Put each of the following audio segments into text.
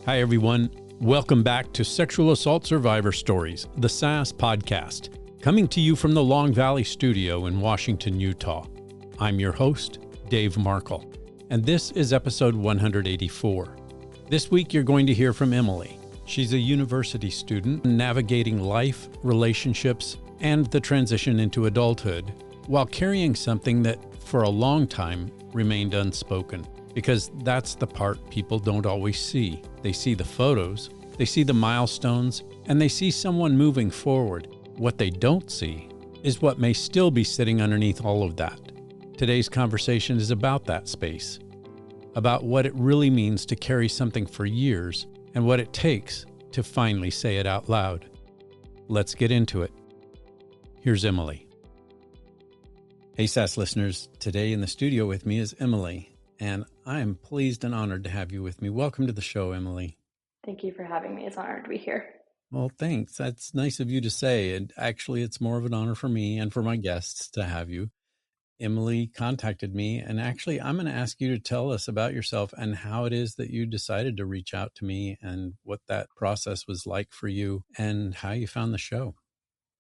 Hi, everyone. Welcome back to Sexual Assault Survivor Stories, the SAS podcast, coming to you from the Long Valley Studio in Washington, Utah. I'm your host, Dave Markel, and this is episode 184. This week, you're going to hear from Emily. She's a university student navigating life, relationships, and the transition into adulthood while carrying something that, for a long time, remained unspoken. Because that's the part people don't always see. They see the photos, they see the milestones, and they see someone moving forward. What they don't see is what may still be sitting underneath all of that. Today's conversation is about that space, about what it really means to carry something for years and what it takes to finally say it out loud. Let's get into it. Here's Emily. Hey, SAS listeners. Today in the studio with me is Emily. And I am pleased and honored to have you with me. Welcome to the show, Emily. Thank you for having me. It's an honor to be here. Well, thanks. That's nice of you to say. And actually, it's more of an honor for me and for my guests to have you. Emily contacted me, and actually, I'm going to ask you to tell us about yourself and how it is that you decided to reach out to me and what that process was like for you and how you found the show.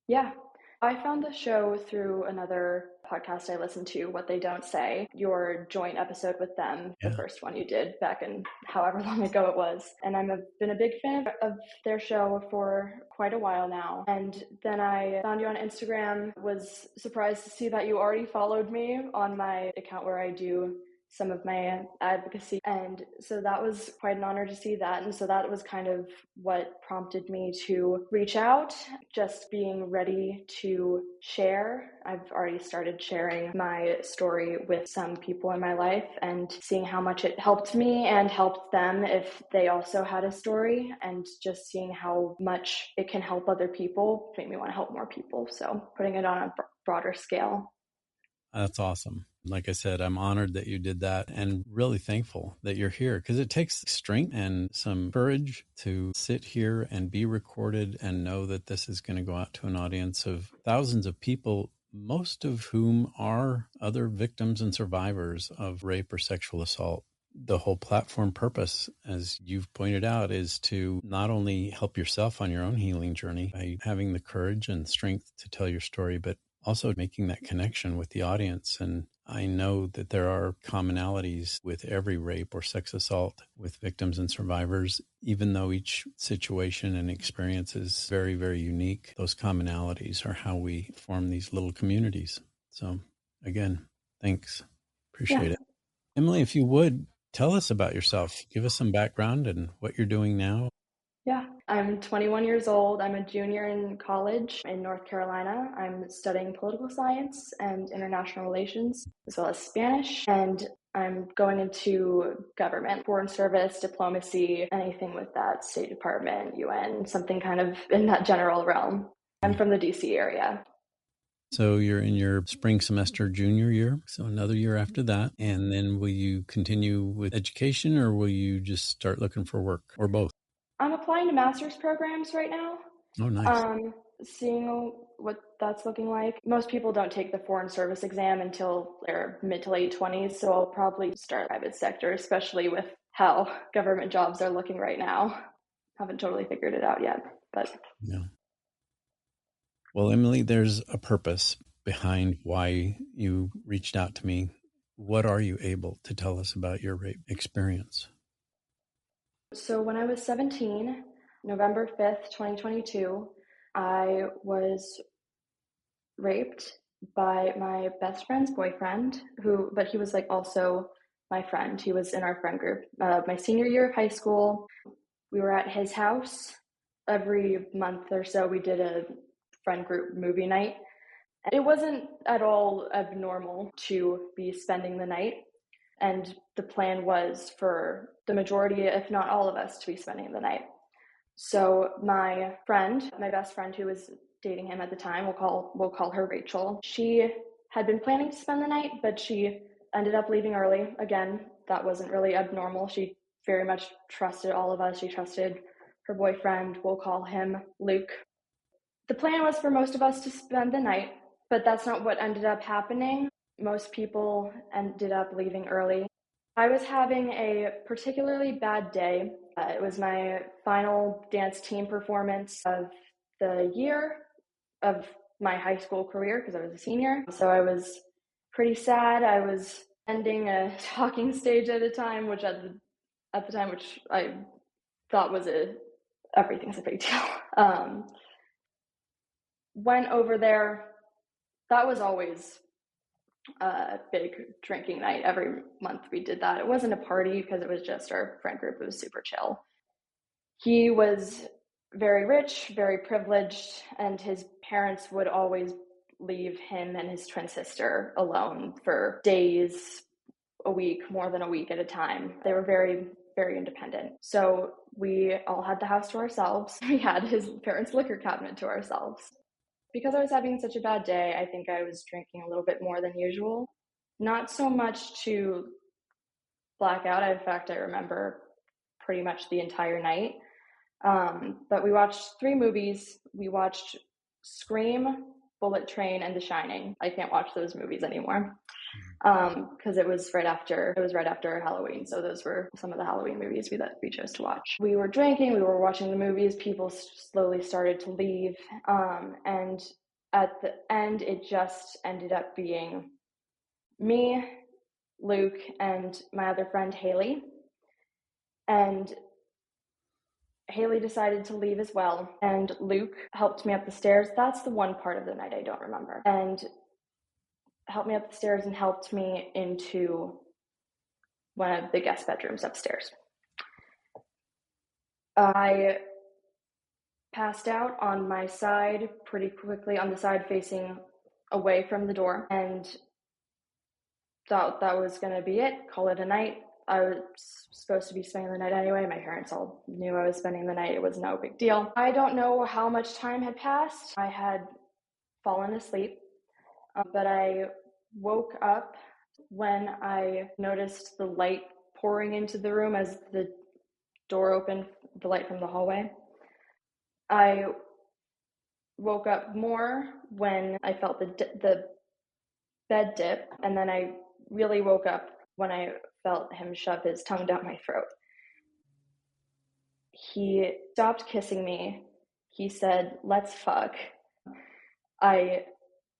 Yeah. I found the show through another podcast I listened to, What They Don't Say, your joint episode with them, the first one you did back in however long ago it was. And I've been a big fan of their show for quite a while now. And then I found you on Instagram, was surprised to see that you already followed me on my account where I do some of my advocacy. And so that was quite an honor to see that. And so that was kind of what prompted me to reach out, just being ready to share. I've already started sharing my story with some people in my life and seeing how much it helped me and helped them if they also had a story, and just seeing how much it can help other people made me want to help more people. So putting it on a broader scale. That's awesome. Like I said, I'm honored that you did that and really thankful that you're here, because it takes strength and some courage to sit here and be recorded and know that this is going to go out to an audience of thousands of people, most of whom are other victims and survivors of rape or sexual assault. The whole platform purpose, as you've pointed out, is to not only help yourself on your own healing journey by having the courage and strength to tell your story, but also making that connection with the audience. And I know that there are commonalities with every rape or sex assault with victims and survivors, even though each situation and experience is very, very unique. Those commonalities are how we form these little communities. So again, thanks. Appreciate it. Emily, if you would, tell us about yourself. Give us some background and what you're doing now. Yeah, I'm 21 years old. I'm a junior in college in North Carolina. I'm studying political science and international relations, as well as Spanish. And I'm going into government, foreign service, diplomacy, anything with that, State Department, UN, something kind of in that general realm. I'm from the DC area. So you're in your spring semester junior year, so another year after that. And then will you continue with education, or will you just start looking for work, or both? I'm applying to master's programs right now. Oh, nice. Seeing what that's looking like. Most people don't take the foreign service exam until their mid to late 20s, so I'll probably start private sector, especially with how government jobs are looking right now. Haven't totally figured it out yet, but yeah. Well, Emily, there's a purpose behind why you reached out to me. What are you able to tell us about your rape experience? So when I was 17, November 5th, 2022, I was raped by my best friend's boyfriend, but he was like also my friend. He was in our friend group. My senior year of high school, we were at his house. Every month or so, we did a friend group movie night. It wasn't at all abnormal to be spending the night. And the plan was for the majority, if not all of us, to be spending the night. So my best friend who was dating him at the time, we'll call her Rachel. She had been planning to spend the night, but she ended up leaving early. Again, that wasn't really abnormal. She very much trusted all of us. She trusted her boyfriend. We'll call him Luke. The plan was for most of us to spend the night, but that's not what ended up happening. Most people ended up leaving early. I was having a particularly bad day. It was my final dance team performance of the year of my high school career because I was a senior. So I was pretty sad. I was ending a talking stage at a time, which at the time, which I thought was everything's a big deal. Went over there. That was always a big drinking night. Every month we did that. It wasn't a party because it was just our friend group. It was super chill. He was very rich, very privileged, and his parents would always leave him and his twin sister alone for days, a week, more than a week at a time. They were very, very independent. So we all had the house to ourselves. We had his parents' liquor cabinet to ourselves. Because I was having such a bad day, I think I was drinking a little bit more than usual. Not so much to black out. In fact, I remember pretty much the entire night. But we watched 3 movies. We watched Scream, Bullet Train, and The Shining. I can't watch those movies anymore because it was right after Halloween. So those were some of the Halloween movies that we chose to watch. We were drinking, we were watching the movies. People slowly started to leave, and at the end, it just ended up being me, Luke, and my other friend Haley. And Haley decided to leave as well, and Luke helped me up the stairs. That's the one part of the night I don't remember. And helped me up the stairs and helped me into one of the guest bedrooms upstairs. I passed out on my side pretty quickly, on the side facing away from the door, and thought that was going to be it, call it a night. I was supposed to be spending the night anyway. My parents all knew I was spending the night. It was no big deal. I don't know how much time had passed. I had fallen asleep, but I woke up when I noticed the light pouring into the room as the door opened, the light from the hallway. I woke up more when I felt the bed dip, and then I really woke up when I felt him shove his tongue down my throat. He stopped kissing me. He said, "Let's fuck." I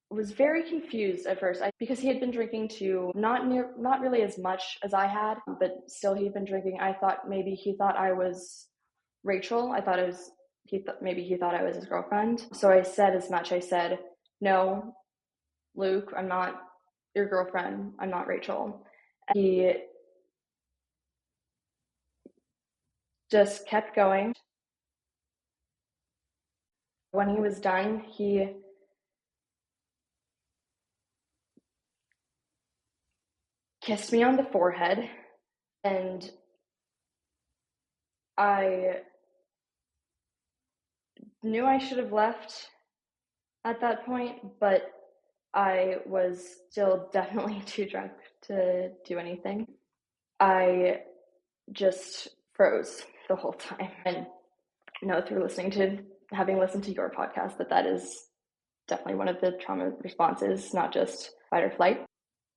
was very confused at first because he had been drinking too, not really as much as I had, but still he'd been drinking. I thought maybe he thought I was Rachel. I thought maybe he thought I was his girlfriend. So I said as much. I said, "No, Luke, I'm not your girlfriend. I'm not Rachel." And he just kept going. When he was done, he kissed me on the forehead, and I knew I should have left at that point, but I was still definitely too drunk to do anything. I just froze the whole time. And know through having listened to your podcast, that is definitely one of the trauma responses, not just fight or flight.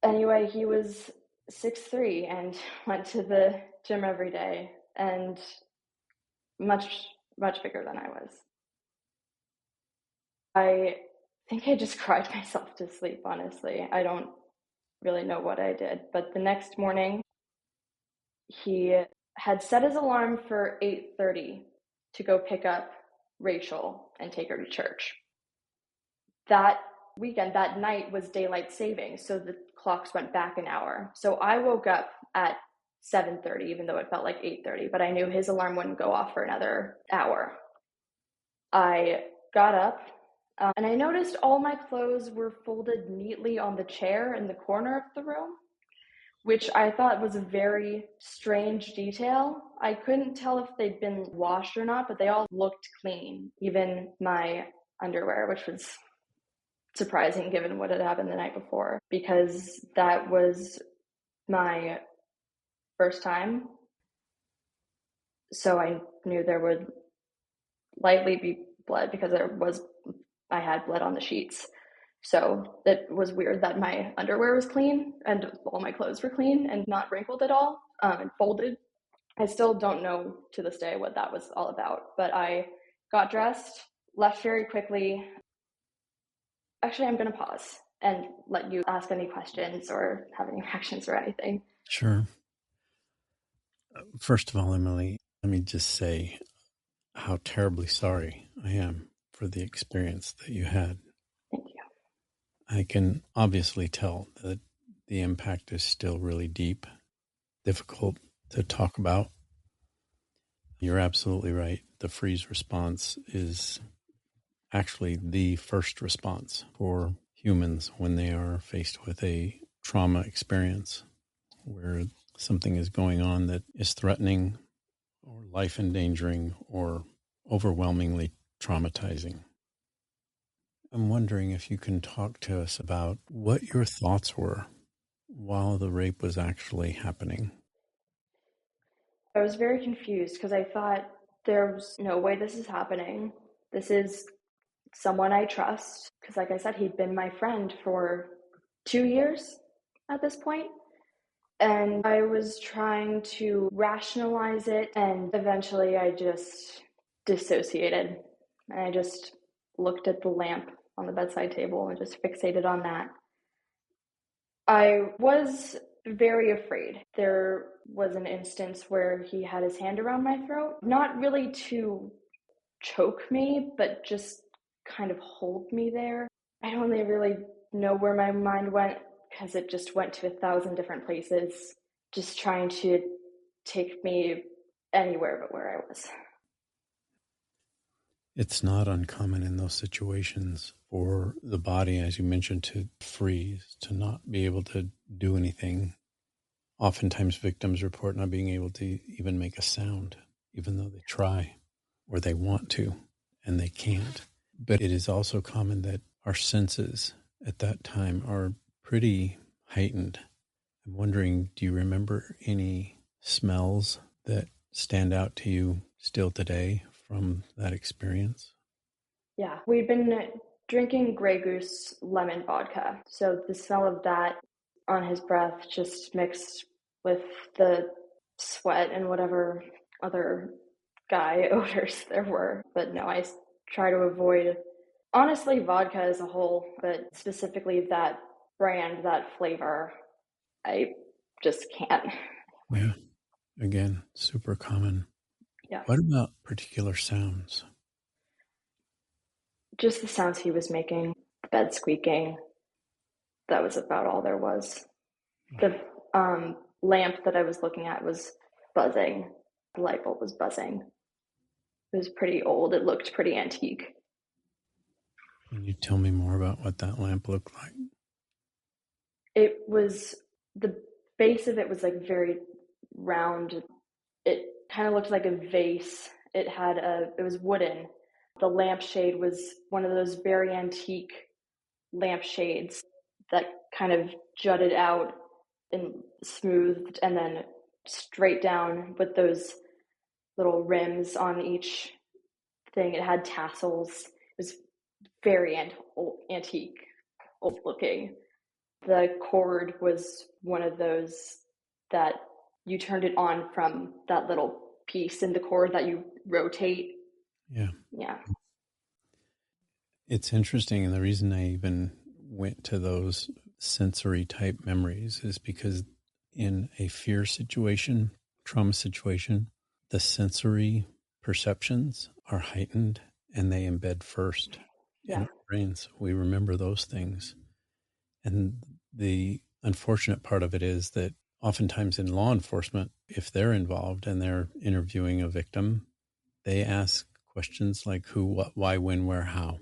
Anyway, he was 6'3" and went to the gym every day, and much, much bigger than I was. I think I just cried myself to sleep, honestly. I don't really know what I did, but the next morning, he had set his alarm for 8:30 to go pick up Rachel and take her to church. That night was daylight savings, so the clocks went back an hour. So I woke up at 7:30, even though it felt like 8:30, but I knew his alarm wouldn't go off for another hour. I got up, and I noticed all my clothes were folded neatly on the chair in the corner of the room, which I thought was a very strange detail. I couldn't tell if they'd been washed or not, but they all looked clean, even my underwear, which was surprising given what had happened the night before, because that was my first time. So I knew there would likely be blood because I had blood on the sheets. So it was weird that my underwear was clean and all my clothes were clean and not wrinkled at all, and folded. I still don't know to this day what that was all about, but I got dressed, left very quickly. Actually, I'm going to pause and let you ask any questions or have any reactions or anything. Sure. First of all, Emily, let me just say how terribly sorry I am for the experience that you had. Thank you. I can obviously tell that the impact is still really deep, difficult to talk about. You're absolutely right. The freeze response is actually the first response for humans when they are faced with a trauma experience where something is going on that is threatening or life endangering or overwhelmingly traumatizing. I'm wondering if you can talk to us about what your thoughts were while the rape was actually happening. I was very confused because I thought there's no way this is happening. This is someone I trust because, like I said, he'd been my friend for 2 years at this point. And I was trying to rationalize it, and eventually I just dissociated. And I just looked at the lamp on the bedside table and just fixated on that. I was very afraid. There was an instance where he had his hand around my throat, not really to choke me, but just kind of hold me there. I don't really know where my mind went because it just went to 1,000 different places, just trying to take me anywhere but where I was. It's not uncommon in those situations for the body, as you mentioned, to freeze, to not be able to do anything. Oftentimes, victims report not being able to even make a sound, even though they try or they want to, and they can't. But it is also common that our senses at that time are pretty heightened. I'm wondering, do you remember any smells that stand out to you still today from that experience? Yeah, we'd been drinking Grey Goose lemon vodka. So the smell of that on his breath just mixed with the sweat and whatever other guy odors there were. But no, I try to avoid, honestly, vodka as a whole, but specifically that brand, that flavor, I just can't. Yeah. Again, super common. Yeah. What about particular sounds? Just the sounds he was making, the bed squeaking, that was about all there was. The lamp that I was looking at was buzzing. The light bulb was buzzing. It was pretty old. It looked pretty antique. Can you tell me more about what that lamp looked like? It was, the base of it was like very round. It kind of looked like a vase. It was wooden. The lampshade was one of those very antique lampshades that kind of jutted out and smoothed and then straight down with those little rims on each thing. It had tassels. It was very antique, old looking. The cord was one of those that you turned it on from that little piece in the cord that you rotate. Yeah. Yeah. It's interesting. And the reason I even went to those sensory type memories is because in a fear situation, trauma situation, the sensory perceptions are heightened and they embed first in Yeah. our brains. We remember those things. And the unfortunate part of it is that oftentimes in law enforcement, if they're involved and they're interviewing a victim, they ask questions like who, what, why, when, where, how.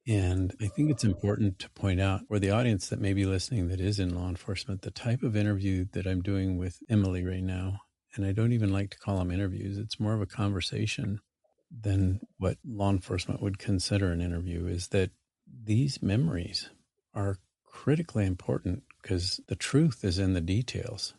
And I think it's important to point out for the audience that may be listening that is in law enforcement, the type of interview that I'm doing with Emily right now, and I don't even like to call them interviews, it's more of a conversation than what law enforcement would consider an interview, is that these memories are critically important because the truth is in the details.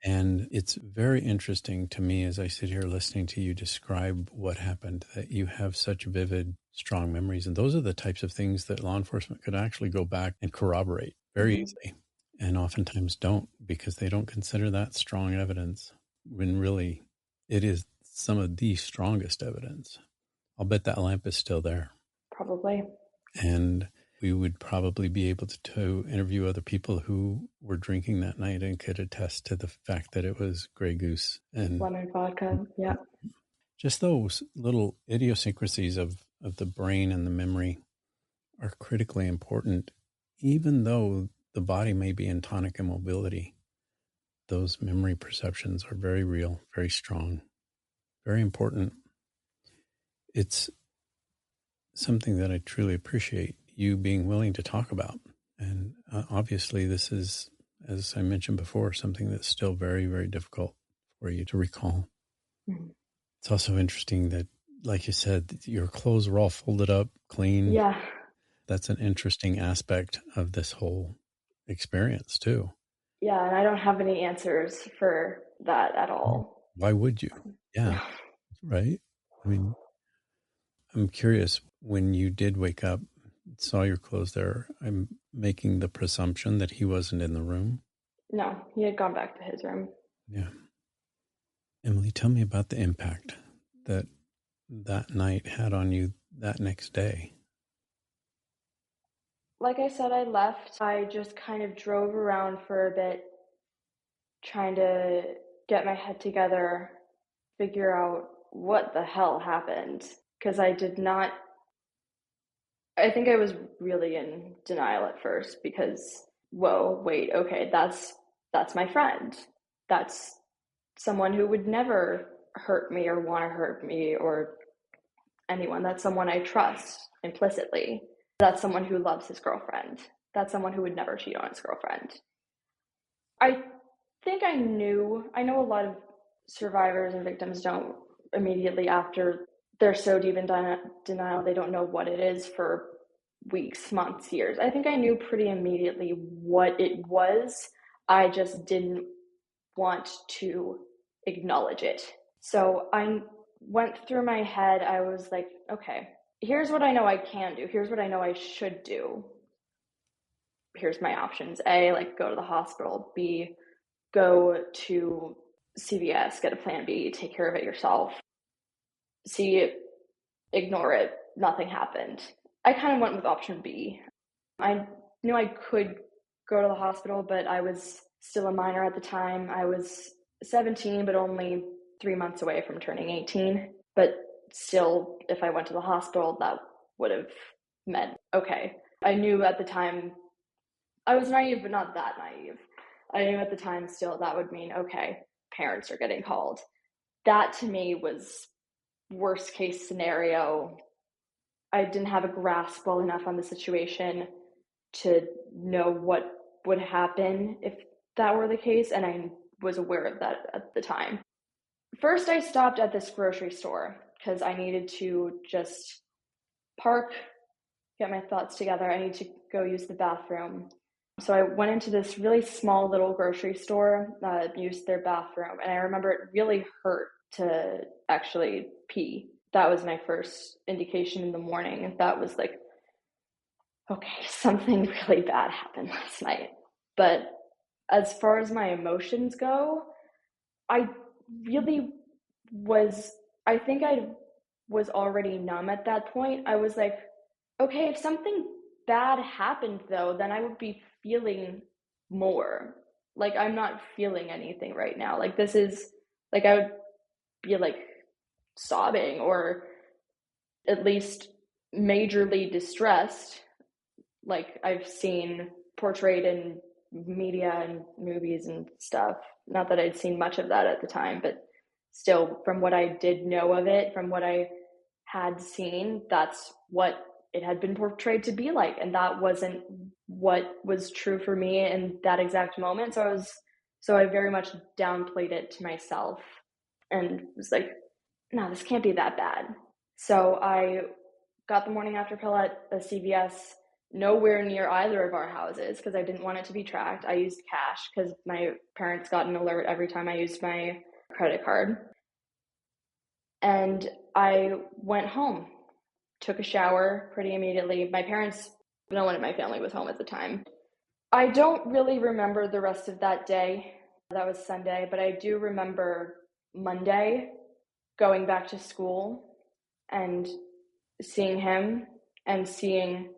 And it's very interesting to me as I sit here listening to you describe what happened, that you have such vivid, strong memories. And those are the types of things that law enforcement could actually go back and corroborate very easily. And oftentimes don't, because they don't consider that strong evidence when really it is some of the strongest evidence. I'll bet that lamp is still there. Probably. And we would probably be able to interview other people who were drinking that night and could attest to the fact that it was Grey Goose and Lemon vodka. Yeah. just those little idiosyncrasies of the brain and the memory are critically important. Even though the body may be in tonic immobility, those memory perceptions are very real, very strong, very important. It's something that I truly appreciate you being willing to talk about. And obviously, this is, as I mentioned before, something that's still very, very difficult for you to recall. It's also interesting that, like you said, your clothes were all folded up, clean. Yeah. That's an interesting aspect of this whole experience, too. Yeah. And I don't have any answers for that at all. Why would you? Yeah, right. I mean, I'm curious, when you did wake up, saw your clothes there, I'm making the presumption that he wasn't in the room. No, he had gone back to his room. Yeah. Emily, tell me about the impact that that night had on you that next day. Like I said, I left. I just kind of drove around for a bit, trying to get my head together, figure out what the hell happened. Because I think I was really in denial at first because, whoa, wait, okay, that's my friend. That's someone who would never hurt me or want to hurt me or anyone. That's someone I trust implicitly. That's someone who loves his girlfriend. That's someone who would never cheat on his girlfriend. I think I know a lot of survivors and victims don't immediately after they're so deep in denial, they don't know what it is for weeks, months, years. I think I knew pretty immediately what it was. I just didn't want to acknowledge it. So I went through my head. I was like, okay, here's what I know I can do. Here's what I know I should do. Here's my options. A, like go to the hospital. B, go to CVS, get a plan B, take care of it yourself. C, ignore it. Nothing happened. I kind of went with option B. I knew I could go to the hospital, but I was still a minor at the time. I was 17, but only 3 months away from turning 18. But still, if I went to the hospital, that would have meant, okay. I knew at the time, I was naive, but not that naive. I knew at the time still that would mean, okay, parents are getting called. That to me was worst case scenario. I didn't have a grasp well enough on the situation to know what would happen if that were the case, and I was aware of that at the time. First, I stopped at this grocery store because I needed to just park, get my thoughts together. I need to go use the bathroom. So I went into this really small little grocery store, used their bathroom, and I remember it really hurt to actually pee. That was my first indication in the morning, and that was like, okay, something really bad happened last night. But as far as my emotions go, I really I think I was already numb at that point. I was like, okay, if something bad happened though, then I would be feeling more. Like I'm not feeling anything right now. Like this is like I would be like sobbing or at least majorly distressed, like I've seen portrayed in media and movies and stuff. Not that I'd seen much of that at the time, but still, from what I did know of it, from what I had seen, that's what it had been portrayed to be like. And that wasn't what was true for me in that exact moment. So I very much downplayed it to myself and was like, no, this can't be that bad. So I got the morning after pill at the CVS, nowhere near either of our houses because I didn't want it to be tracked. I used cash because my parents got an alert every time I used my credit card. And I went home, took a shower pretty immediately. My parents, no one in my family was home at the time. I don't really remember the rest of that day. That was Sunday, but I do remember Monday going back to school and seeing him and seeing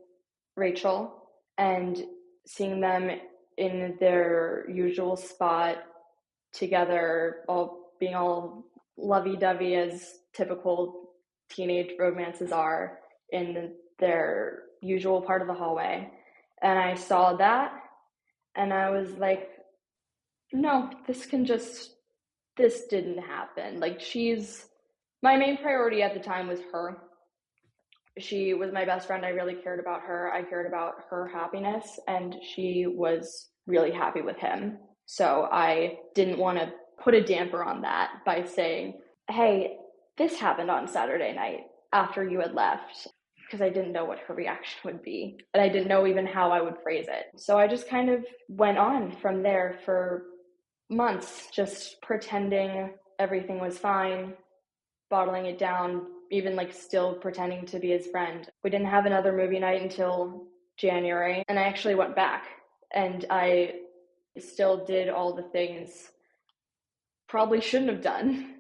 Rachel and seeing them in their usual spot together, all being all lovey-dovey as typical teenage romances are in their usual part of the hallway. And I saw that and I was like, no, this didn't happen. Like, my main priority at the time was her. She was my best friend. I really cared about her. I cared about her happiness, and she was really happy with him. So I didn't want to put a damper on that by saying, hey, this happened on Saturday night after you had left, because I didn't know what her reaction would be. And I didn't know even how I would phrase it. So I just kind of went on from there for months, just pretending everything was fine, bottling it down, even like still pretending to be his friend. We didn't have another movie night until January, and I actually went back and I still did all the things probably shouldn't have done,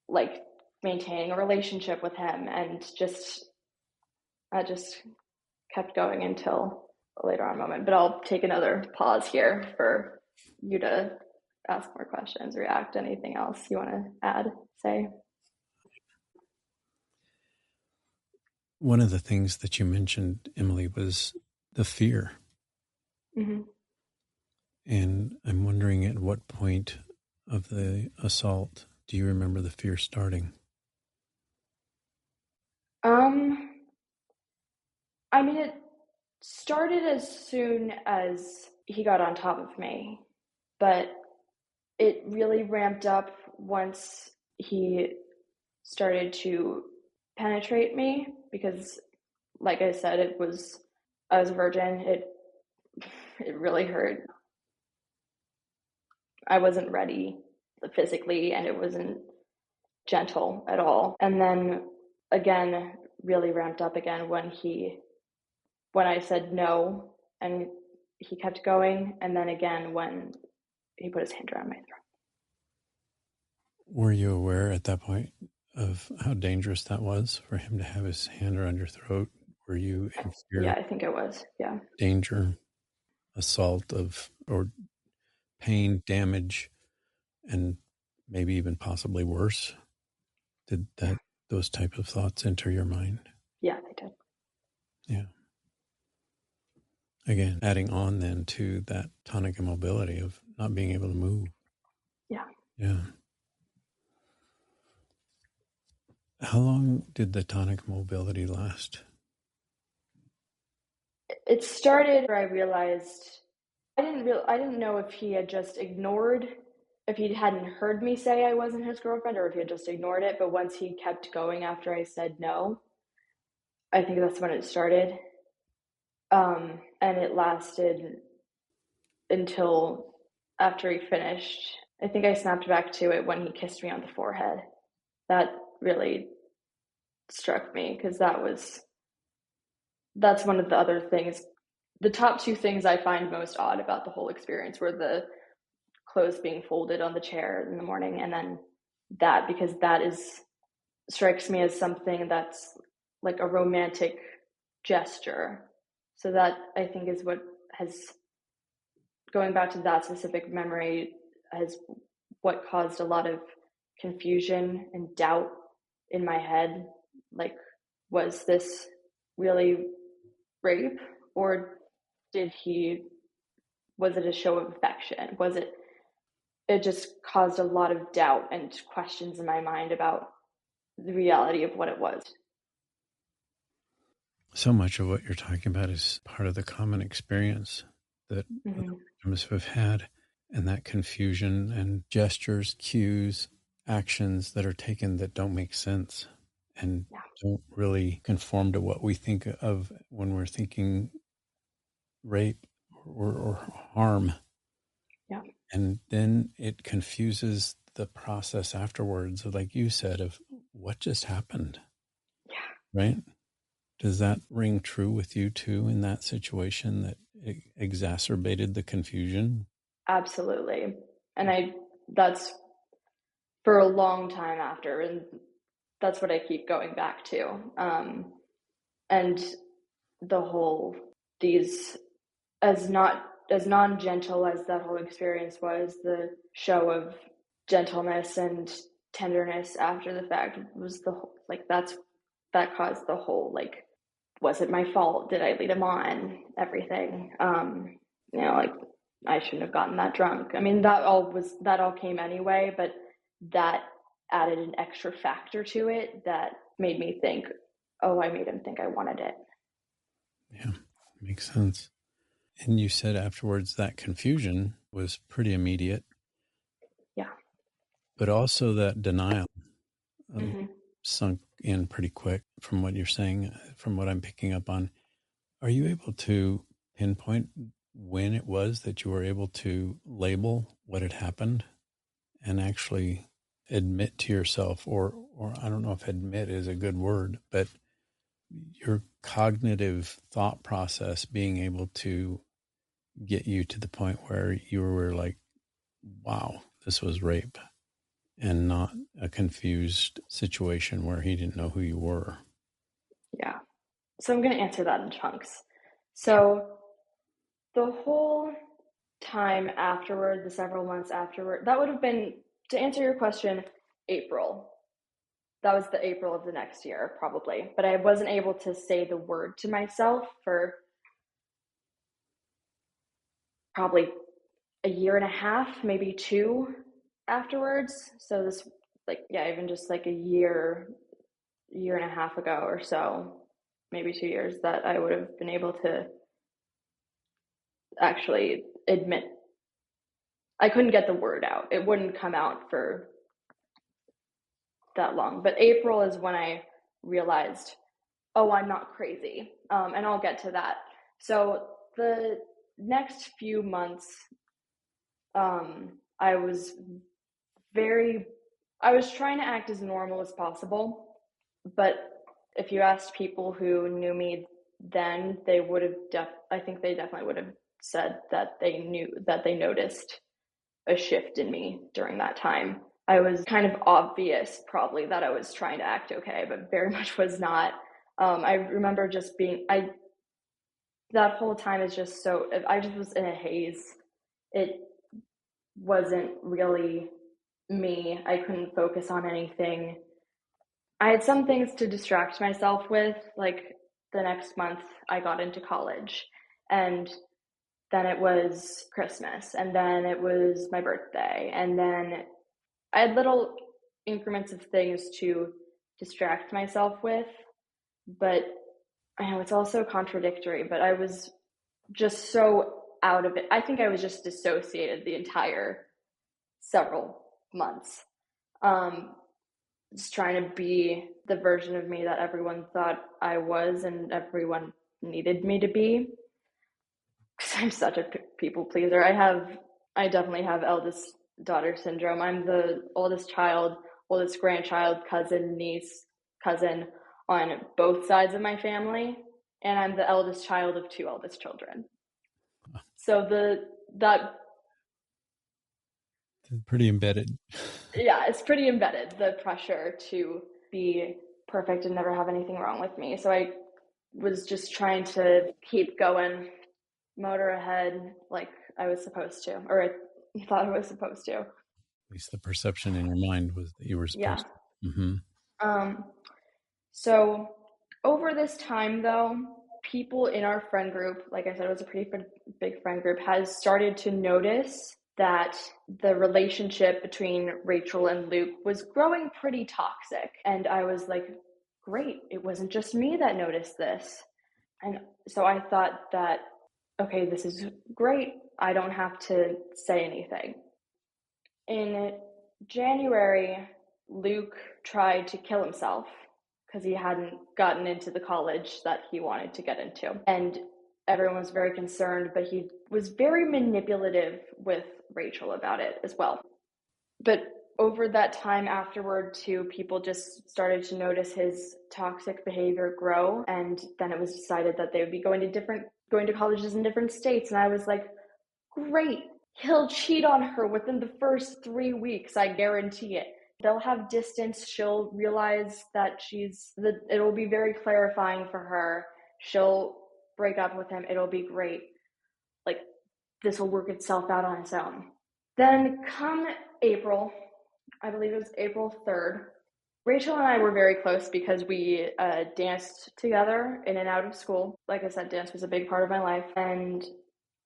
like maintaining a relationship with him, and I just kept going until a later on moment. But I'll take another pause here for you to ask more questions, react, anything else you want to add, say. One of the things that you mentioned, Emily, was the fear. Mm-hmm. And I'm wondering, at what point of the assault do you remember the fear starting? I mean, it started as soon as he got on top of me, but it really ramped up once he started to penetrate me because, like I said, I was a virgin. It really hurt. I wasn't ready physically, and it wasn't gentle at all. And then again, really ramped up again when I said no and he kept going, and then again when he put his hand around my throat. Were you aware at that point of how dangerous that was for him to have his hand around your throat? Were you in Yeah, fear, I think it was. Yeah. danger, assault or pain, damage, and maybe even possibly worse? Did those type of thoughts enter your mind? Yeah, they did. Yeah. Again, adding on then to that tonic immobility of not being able to move. Yeah. Yeah. How long did the tonic mobility last? It started where I realized I didn't know if he had just ignored, if he hadn't heard me say I wasn't his girlfriend, or if he had just ignored it. But once he kept going after I said no, I think that's when it started. And it lasted until after he finished. I think I snapped back to it when he kissed me on the forehead. That really struck me because that's one of the other things. The top two things I find most odd about the whole experience were the clothes being folded on the chair in the morning, and then that, because that strikes me as something that's like a romantic gesture. So that, I think, is what has, going back to that specific memory, has what caused a lot of confusion and doubt in my head. Like, was this really rape, or was it a show of affection? It just caused a lot of doubt and questions in my mind about the reality of what it was. So much of what you're talking about is part of the common experience that Mm-hmm. victims have had, and that confusion and gestures, cues, actions that are taken that don't make sense and Yeah. don't really conform to what we think of when we're thinking rape or harm. Yeah. And then it confuses the process afterwards, like you said, of what just happened, Yeah. right? Does that ring true with you too in that situation that it exacerbated the confusion? Absolutely. And that's for a long time after, and that's what I keep going back to. And the whole, these, as non-gentle as that whole experience was, the show of gentleness and tenderness after the fact was the whole, like, that caused the whole, like, was it my fault? Did I lead him on? Everything. Like, I shouldn't have gotten that drunk. I mean, that all came anyway, but that added an extra factor to it that made me think, oh, I made him think I wanted it. Yeah, makes sense. And you said afterwards that confusion was pretty immediate, Yeah. but also that denial Mm-hmm. sunk in pretty quick from what you're saying, from what I'm picking up on. Are you able to pinpoint when it was that you were able to label what had happened and actually admit to yourself, or I don't know if admit is a good word, but your cognitive thought process being able to get you to the point where you were like, wow, this was rape and not a confused situation where he didn't know who you were? Yeah. So I'm going to answer that in chunks. So the whole time afterward, the several months afterward, that would have been, to answer your question, April. That was the April of the next year, probably. But I wasn't able to say the word to myself for probably a year and a half, maybe two afterwards. So this, like, yeah, even just like a year and a half ago or so, maybe 2 years, that I would have been able to actually admit. I couldn't get the word out. It wouldn't come out for that long. But April is when I realized, oh, I'm not crazy. And I'll get to that. So the next few months, I was trying to act as normal as possible. But if you asked people who knew me then, they would have, I think they definitely would have said that they noticed a shift in me during that time. I was kind of obvious, probably, that I was trying to act okay, but very much was not. I remember just that whole time is just so, I just was in a haze. It wasn't really me. I couldn't focus on anything. I had some things to distract myself with, like the next month I got into college, and then it was Christmas, and then it was my birthday, and then I had little increments of things to distract myself with, but I know it's also contradictory, but I was just so out of it. I think I was just dissociated the entire several months. Just trying to be the version of me that everyone thought I was and everyone needed me to be. Because I'm such a people pleaser. I definitely have eldest daughter syndrome. I'm the oldest child, oldest grandchild, cousin, niece, cousin on both sides of my family, and I'm the eldest child of two eldest children. So that Pretty embedded. yeah, it's pretty embedded, the pressure to be perfect and never have anything wrong with me. So I was just trying to keep going, motor ahead like I was supposed to, or I thought I was supposed to. At least the perception in your mind was that you were Yeah. supposed to. Mm-hmm. Um, so over this time, though, people in our friend group, like I said, it was a pretty big friend group, has started to notice that the relationship between Rachel and Luke was growing pretty toxic. And I was like, great, it wasn't just me that noticed this. And so I thought that, okay, this is great. I don't have to say anything. In January, Luke tried to kill himself because he hadn't gotten into the college that he wanted to get into. And everyone was very concerned, but he was very manipulative with Rachel about it as well. But over that time afterward too, people just started to notice his toxic behavior grow, and then it was decided that they would be going to colleges in different states. And I was like, great, he'll cheat on her within the first 3 weeks, I guarantee it. They'll have distance, she'll realize that it'll be very clarifying for her, she'll break up with him, it'll be great, like this will work itself out on its own. Then come April, I believe it was April 3rd, Rachel and I were very close because we danced together in and out of school. Like I said, dance was a big part of my life. And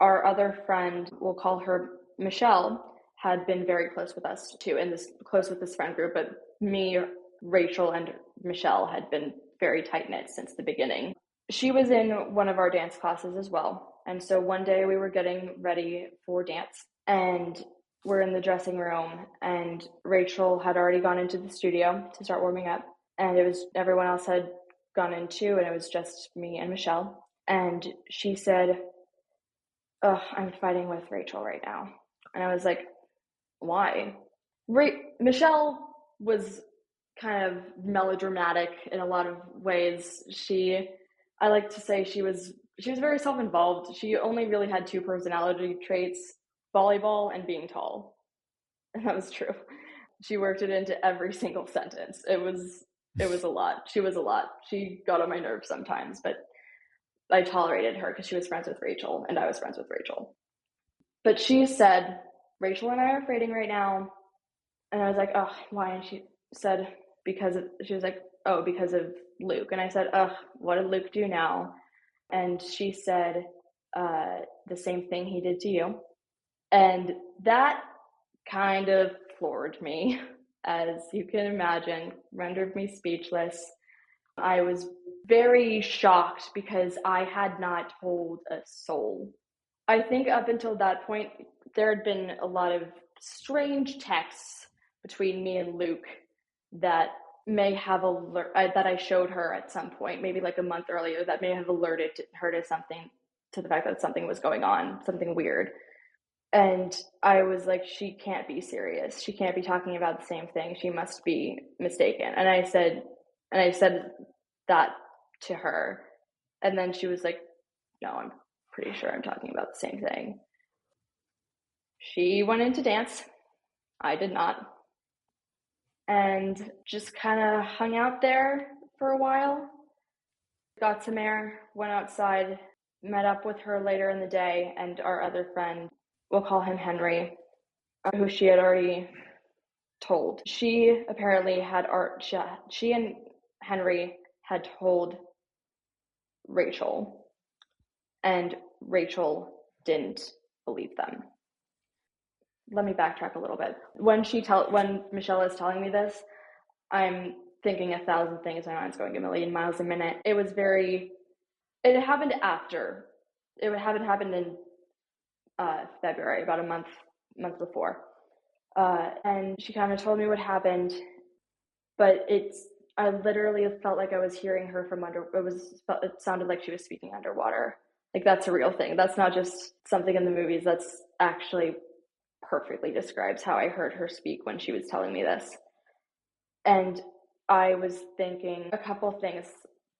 our other friend, we'll call her Michelle, had been very close with us too, and close with this friend group. But me, Rachel, and Michelle had been very tight-knit since the beginning. She was in one of our dance classes as well. And so one day we were getting ready for dance, and we're in the dressing room, and Rachel had already gone into the studio to start warming up, and everyone else had gone in too, and it was just me and Michelle. And she said, "Oh, I'm fighting with Rachel right now." And I was like, "Why?" Michelle was kind of melodramatic in a lot of ways. I like to say she was very self-involved. She only really had two personality traits: volleyball and being tall. And that was true. She worked it into every single sentence. It was a lot. She was a lot. She got on my nerves sometimes, but I tolerated her because she was friends with Rachel and I was friends with Rachel. But she said, "Rachel and I are dating right now." And I was like, "Oh, why?" And she said, she was like, "Oh, because of Luke." And I said, "Ugh, what did Luke do now?" And she said, "The same thing he did to you." And that kind of floored me, as you can imagine, rendered me speechless. I was very shocked because I had not told a soul. I think up until that point, there had been a lot of strange texts between me and Luke that may have that I showed her at some point, maybe like a month earlier, that may have alerted her to the fact that something was going on, something weird. And I was like, she can't be serious. She can't be talking about the same thing. She must be mistaken. And I said that to her. And then she was like, "No, I'm pretty sure I'm talking about the same thing." She went into dance. I did not. And just kind of hung out there for a while. Got some air, went outside, met up with her later in the day, and our other friend, we'll call him Henry, who she had already told. She apparently she and Henry had told Rachel, and Rachel didn't believe them. Let me backtrack a little bit. When Michelle is telling me this, I'm thinking 1,000 things. My mind's going a million miles a minute. It happened after. It happened in February, about a month before. And she kind of told me what happened, but I literally felt like I was hearing her from it sounded like she was speaking underwater. Like, that's a real thing. That's not just something in the movies. That's actually perfectly describes how I heard her speak when she was telling me this. And I was thinking a couple things.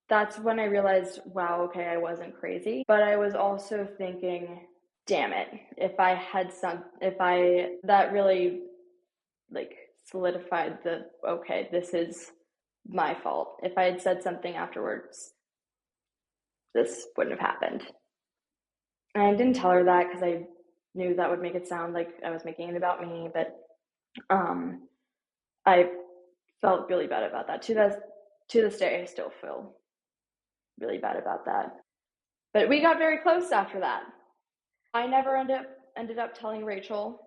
That's when I realized, wow, okay, I wasn't crazy. But I was also thinking, damn it, that really like solidified okay, this is my fault. If I had said something afterwards, this wouldn't have happened. And I didn't tell her that because I knew that would make it sound like I was making it about me, but I felt really bad about that. To this day, I still feel really bad about that. But we got very close after that. I never ended up telling Rachel,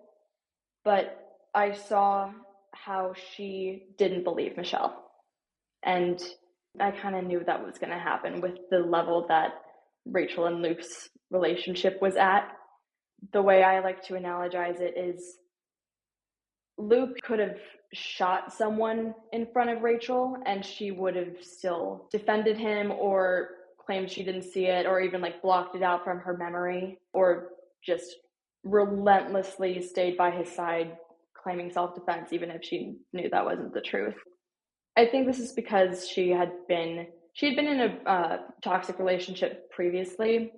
but I saw how she didn't believe Michelle. And I kind of knew that was going to happen with the level that Rachel and Luke's relationship was at. The way I like to analogize it is Luke could have shot someone in front of Rachel and she would have still defended him or claimed she didn't see it or even like blocked it out from her memory, or just relentlessly stayed by his side claiming self-defense even if she knew that wasn't the truth. I think this is because she had been in a toxic relationship previously,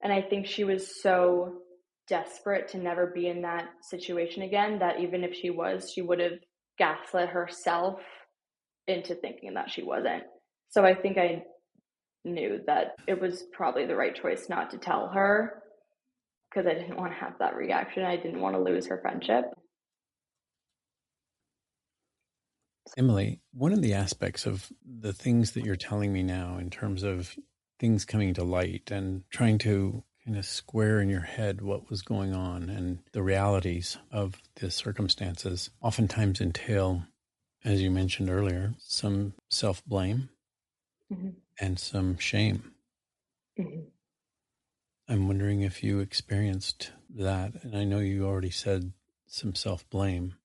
and I think she was so desperate to never be in that situation again that even if she was, she would have gaslit herself into thinking that she wasn't. So I think I knew that it was probably the right choice not to tell her, because I didn't want to have that reaction. I didn't want to lose her friendship. Emily, one of the aspects of the things that you're telling me now in terms of things coming to light and trying to kind of square in your head what was going on and the realities of the circumstances oftentimes entail, as you mentioned earlier, some self-blame Mm-hmm. and some shame. Mm-hmm. I'm wondering if you experienced that. And I know you already said some self-blame,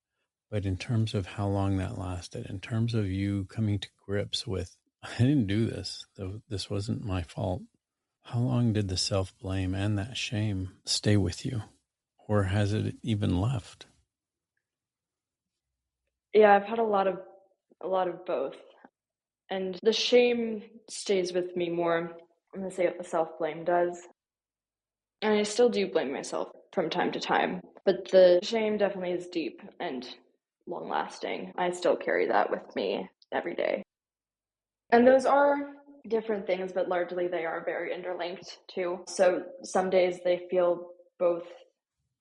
but in terms of how long that lasted, in terms of you coming to grips with, I didn't do this, this wasn't my fault. How long did the self-blame and that shame stay with you? Or has it even left? Yeah, I've had a lot of both. And the shame stays with me more. I'm going to say what the self-blame does. And I still do blame myself from time to time, but the shame definitely is deep and long lasting. I still carry that with me every day. And those are different things, but largely they are very interlinked too. So some days they feel both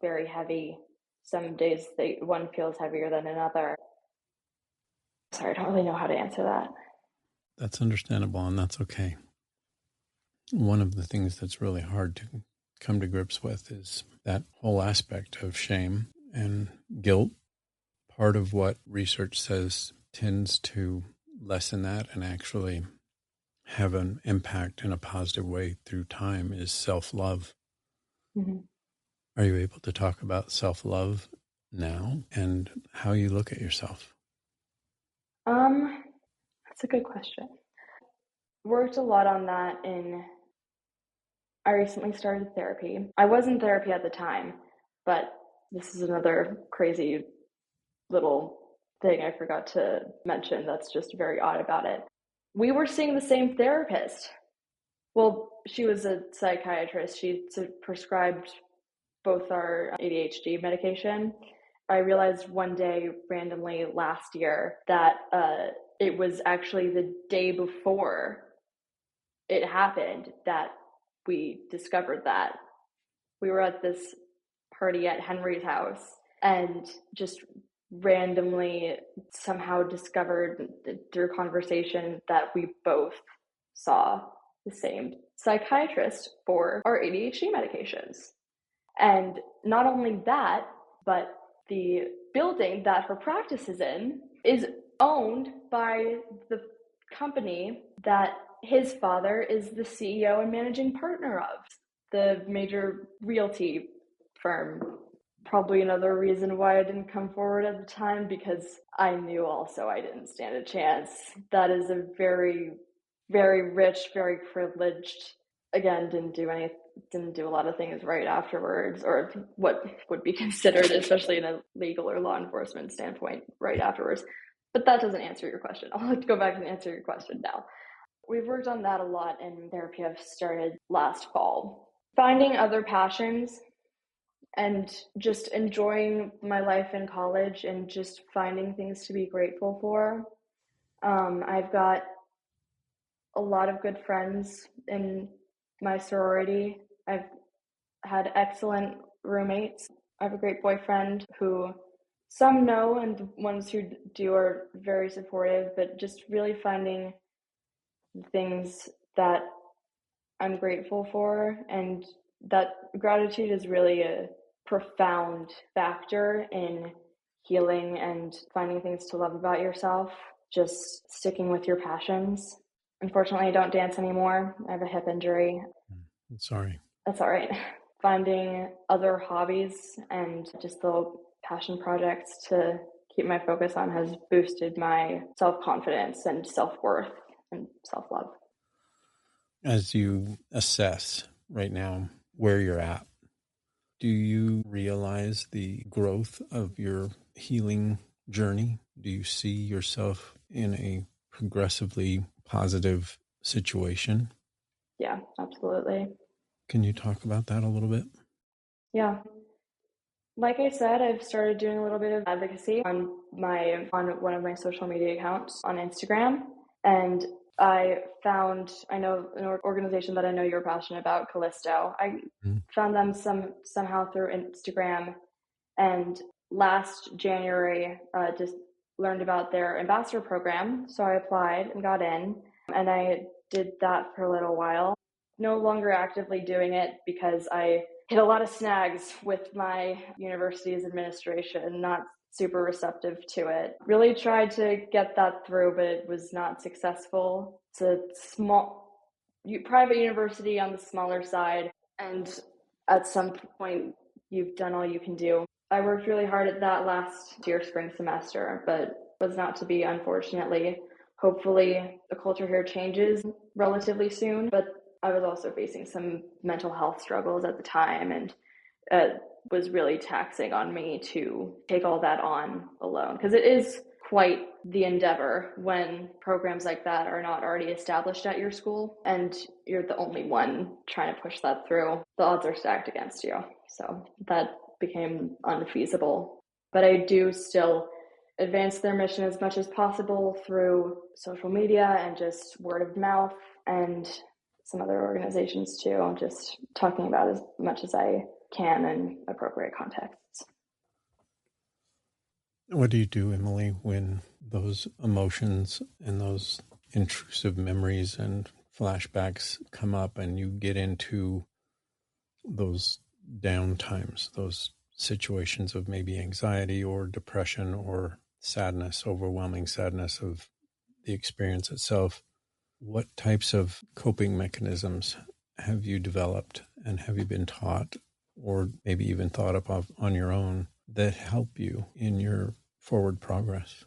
very heavy. Some days one feels heavier than another. Sorry, I don't really know how to answer that. That's understandable, and that's okay. One of the things that's really hard to come to grips with is that whole aspect of shame and guilt. Part of what research says tends to lessen that and actually have an impact in a positive way through time is self-love. Mm-hmm. Are you able to talk about self-love now and how you look at yourself? That's a good question. Worked a lot on that I recently started therapy. I was in therapy at the time, but this is another crazy little thing I forgot to mention that's just very odd about it. We were seeing the same therapist. Well, she was a psychiatrist. She prescribed both our ADHD medication. I realized one day randomly last year that it was actually the day before it happened that we discovered that. We were at this party at Henry's house and just randomly somehow discovered through conversation that we both saw the same psychiatrist for our ADHD medications. And not only that, but the building that her practice is in is owned by the company that his father is the CEO and managing partner of, the major realty firm. Probably another reason why I didn't come forward at the time, because I knew also I didn't stand a chance. That is a very, very rich, very privileged, again, didn't do a lot of things right afterwards, or what would be considered, especially in a legal or law enforcement standpoint, right afterwards. But that doesn't answer your question. I'll have to go back and answer your question now. We've worked on that a lot in therapy. I've started last fall. Finding other passions and just enjoying my life in college and just finding things to be grateful for. I've got a lot of good friends in my sorority. I've had excellent roommates. I have a great boyfriend who some know, and the ones who do are very supportive, but just really finding things that I'm grateful for, and that gratitude is really a profound factor in healing and finding things to love about yourself, just sticking with your passions. Unfortunately, I don't dance anymore. I have a hip injury. I'm sorry. That's all right. Finding other hobbies and just little passion projects to keep my focus on has boosted my self-confidence and self-worth and self-love. As you assess right now where you're at, do you realize the growth of your healing journey? Do you see yourself in a progressively positive situation? Yeah, absolutely. Can you talk about that a little bit? Yeah. Like I said, I've started doing a little bit of advocacy on one of my social media accounts on Instagram, and I know an organization that I know you're passionate about, Callisto. I found them somehow through Instagram, and last January just learned about their ambassador program, so I applied and got in, and I did that for a little while. No longer actively doing it because I hit a lot of snags with my university's administration, not super receptive to it. Really tried to get that through, but it was not successful. It's a small private university on the smaller side, and at some point you've done all you can do. I worked really hard at that last year spring semester, but was not to be, unfortunately. Hopefully the culture here changes relatively soon, but I was also facing some mental health struggles at the time, and it was really taxing on me to take all that on alone, because it is quite the endeavor when programs like that are not already established at your school and you're the only one trying to push that through. The odds are stacked against you. So that became unfeasible. But I do still advance their mission as much as possible through social media and just word of mouth, and some other organizations too, just talking about as much as I can in appropriate contexts. What do you do, Emily, when those emotions and those intrusive memories and flashbacks come up and you get into those down times, those situations of maybe anxiety or depression or sadness, overwhelming sadness of the experience itself? What types of coping mechanisms have you developed and have you been taught, or maybe even thought of on your own, that help you in your forward progress?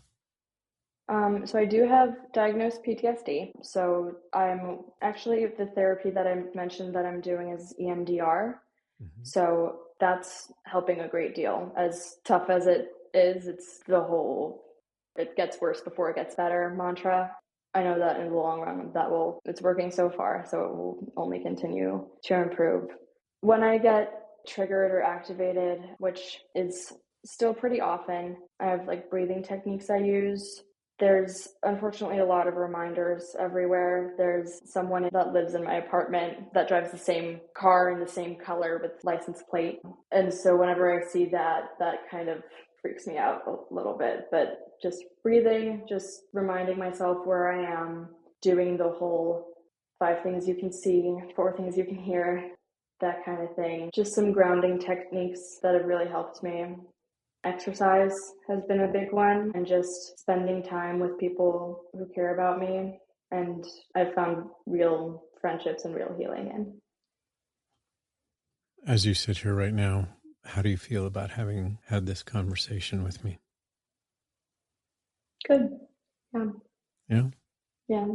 So I do have diagnosed PTSD. So I'm actually, the therapy that I mentioned that I'm doing is EMDR. Mm-hmm. So that's helping a great deal. As tough as it is, it's the whole, it gets worse before it gets better mantra. I know that in the long run, it's working so far, so it will only continue to improve. When I get triggered or activated, which is still pretty often, I have like breathing techniques I use. There's unfortunately a lot of reminders everywhere. There's someone that lives in my apartment that drives the same car in the same color with license plate. And so whenever I see that, that kind of freaks me out a little bit. But just breathing, just reminding myself where I am, doing the whole 5 things you can see, 4 things you can hear, that kind of thing. Just some grounding techniques that have really helped me. Exercise has been a big one, and just spending time with people who care about me, and I've found real friendships and real healing in. As you sit here right now, how do you feel about having had this conversation with me? Good. Yeah. Yeah. Yeah.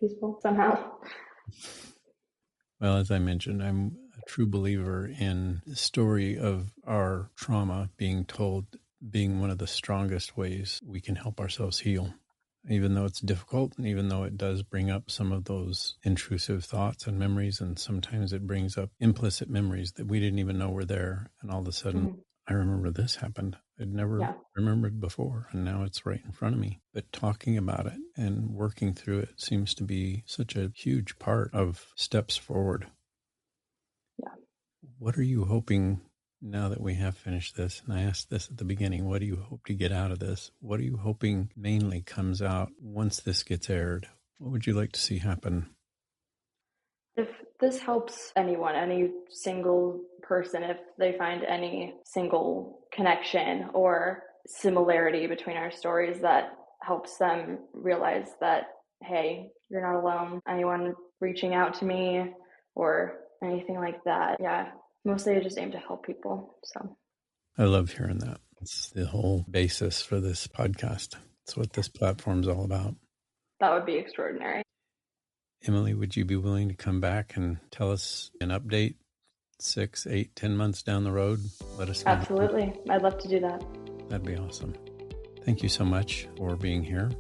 Peaceful somehow. Well, as I mentioned, I'm a true believer in the story of our trauma being told being one of the strongest ways we can help ourselves heal. Even though it's difficult, and even though it does bring up some of those intrusive thoughts and memories, and sometimes it brings up implicit memories that we didn't even know were there. And all of a sudden, I remember this happened. I'd never remembered before, and now it's right in front of me. But talking about it and working through it seems to be such a huge part of steps forward. Yeah. What are you hoping, now that we have finished this, and I asked this at the beginning, what do you hope to get out of this? What are you hoping mainly comes out once this gets aired? What would you like to see happen? If this helps anyone, any single person, if they find any single connection or similarity between our stories that helps them realize that, hey, you're not alone. Anyone reaching out to me or anything like that. Yeah, mostly I just aim to help people. So I love hearing that. It's the whole basis for this podcast. It's what this platform's all about. that would be extraordinary. Emily, would you be willing to come back and tell us an update 6, 8, 10 months down the road? Let us know. Absolutely. I'd love to do that. That'd be awesome. Thank you so much for being here.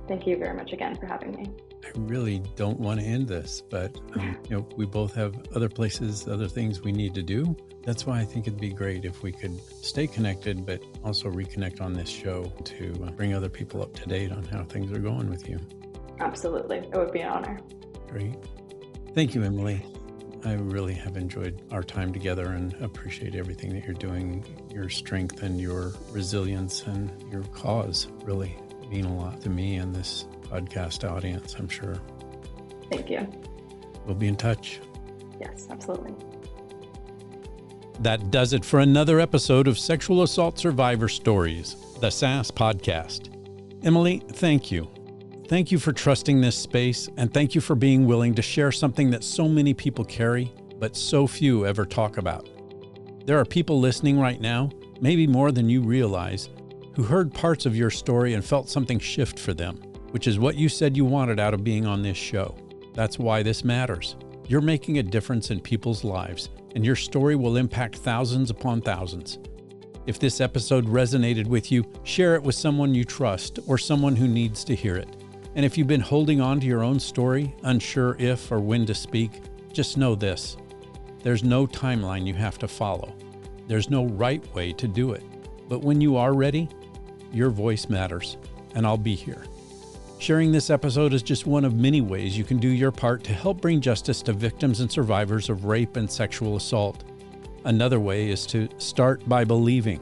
Thank you very much again for having me. I really don't want to end this, but we both have other places, other things we need to do. That's why I think it'd be great if we could stay connected, but also reconnect on this show to bring other people up to date on how things are going with you. Absolutely. It would be an honor. Great. Thank you, Emily. I really have enjoyed our time together and appreciate everything that you're doing. Your strength and your resilience and your cause really mean a lot to me and this podcast audience, I'm sure. Thank you. We'll be in touch. Yes, absolutely. That does it for another episode of Sexual Assault Survivor Stories, the SAS podcast. Emily, thank you. Thank you for trusting this space, and thank you for being willing to share something that so many people carry, but so few ever talk about. There are people listening right now, maybe more than you realize, who heard parts of your story and felt something shift for them, which is what you said you wanted out of being on this show. That's why this matters. You're making a difference in people's lives, and your story will impact thousands upon thousands. If this episode resonated with you, share it with someone you trust or someone who needs to hear it. And if you've been holding on to your own story, unsure if or when to speak, just know this. There's no timeline you have to follow. There's no right way to do it. But when you are ready, your voice matters, and I'll be here. Sharing this episode is just one of many ways you can do your part to help bring justice to victims and survivors of rape and sexual assault. Another way is to start by believing,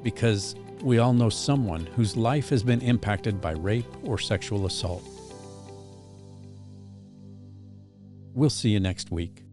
because we all know someone whose life has been impacted by rape or sexual assault. We'll see you next week.